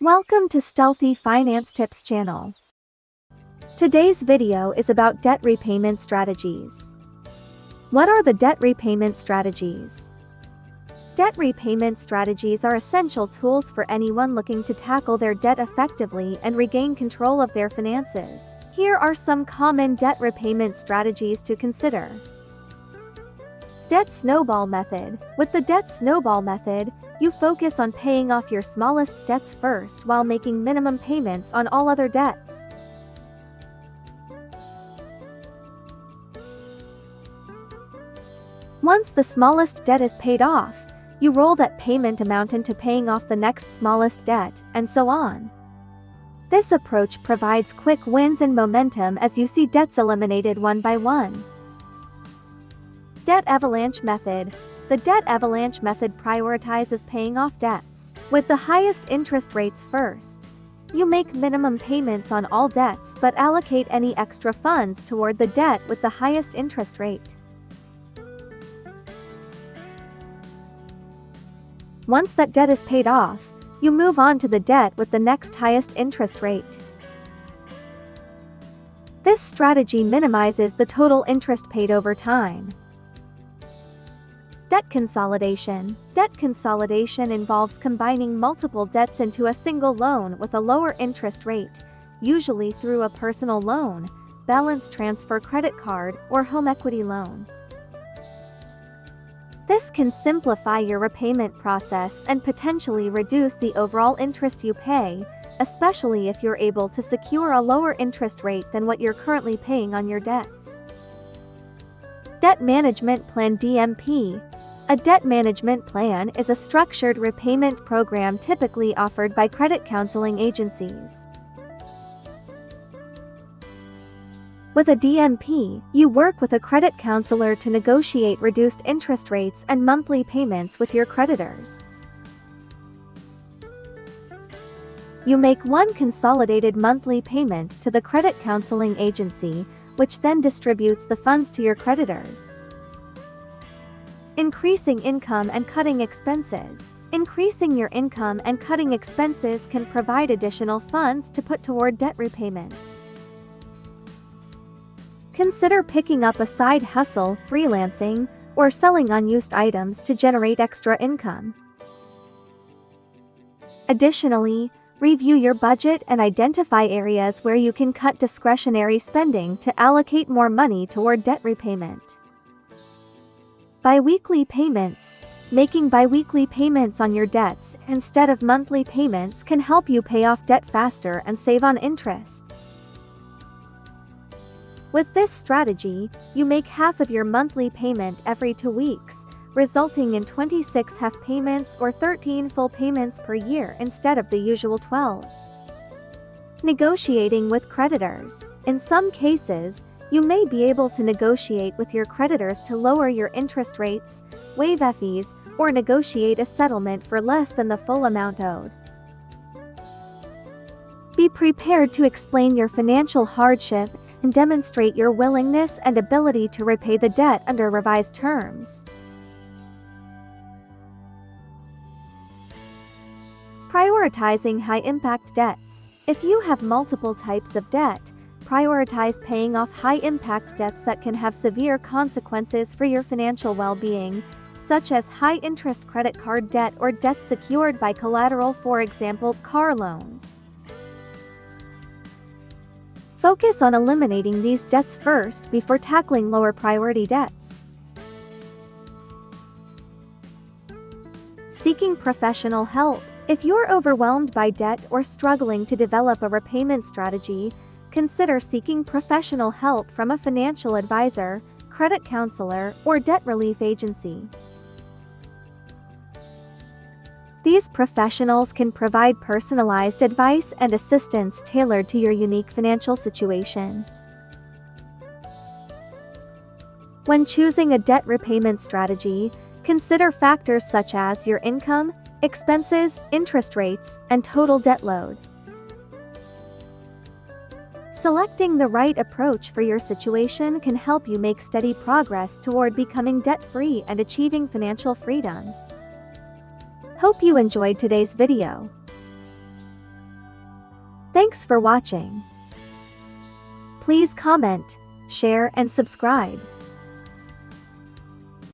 Welcome to Stealthy Finance Tips channel. Today's video is about debt repayment strategies. What are the debt repayment strategies? Debt repayment strategies are essential tools for anyone looking to tackle their debt effectively and regain control of their finances. Here are some common debt repayment strategies to consider. Debt snowball method. With the debt snowball method, you focus on paying off your smallest debts first while making minimum payments on all other debts. Once the smallest debt is paid off, you roll that payment amount into paying off the next smallest debt, and so on. This approach provides quick wins and momentum as you see debts eliminated one by one. Debt avalanche method. The debt avalanche method prioritizes paying off debts with the highest interest rates first. You make minimum payments on all debts but allocate any extra funds toward the debt with the highest interest rate. Once that debt is paid off, you move on to the debt with the next highest interest rate. This strategy minimizes the total interest paid over time. Debt consolidation. Debt consolidation involves combining multiple debts into a single loan with a lower interest rate, usually through a personal loan, balance transfer credit card, or home equity loan. This can simplify your repayment process and potentially reduce the overall interest you pay, especially if you're able to secure a lower interest rate than what you're currently paying on your debts. Debt Management Plan (DMP). A debt management plan is a structured repayment program typically offered by credit counseling agencies. With a DMP, you work with a credit counselor to negotiate reduced interest rates and monthly payments with your creditors. You make one consolidated monthly payment to the credit counseling agency, which then distributes the funds to your creditors. Increasing income and cutting expenses. Increasing your income and cutting expenses can provide additional funds to put toward debt repayment. Consider picking up a side hustle, freelancing, or selling unused items to generate extra income. Additionally, review your budget and identify areas where you can cut discretionary spending to allocate more money toward debt repayment. Biweekly payments. Making biweekly payments on your debts instead of monthly payments can help you pay off debt faster and save on interest. With this strategy, you make half of your monthly payment every 2 weeks, resulting in 26 half payments or 13 full payments per year instead of the usual 12. Negotiating with creditors. In some cases, you may be able to negotiate with your creditors to lower your interest rates, waive fees, or negotiate a settlement for less than the full amount owed. Be prepared to explain your financial hardship and demonstrate your willingness and ability to repay the debt under revised terms. Prioritizing high-impact debts. If you have multiple types of debt, prioritize paying off high-impact debts that can have severe consequences for your financial well-being, such as high-interest credit card debt or debts secured by collateral, for example, car loans. Focus on eliminating these debts first before tackling lower-priority debts. Seeking professional help. If you're overwhelmed by debt or struggling to develop a repayment strategy, consider seeking professional help from a financial advisor, credit counselor, or debt relief agency. These professionals can provide personalized advice and assistance tailored to your unique financial situation. When choosing a debt repayment strategy, consider factors such as your income, expenses, interest rates, and total debt load. Selecting the right approach for your situation can help you make steady progress toward becoming debt-free and achieving financial freedom. Hope you enjoyed today's video. Thanks for watching. Please comment, share, and subscribe.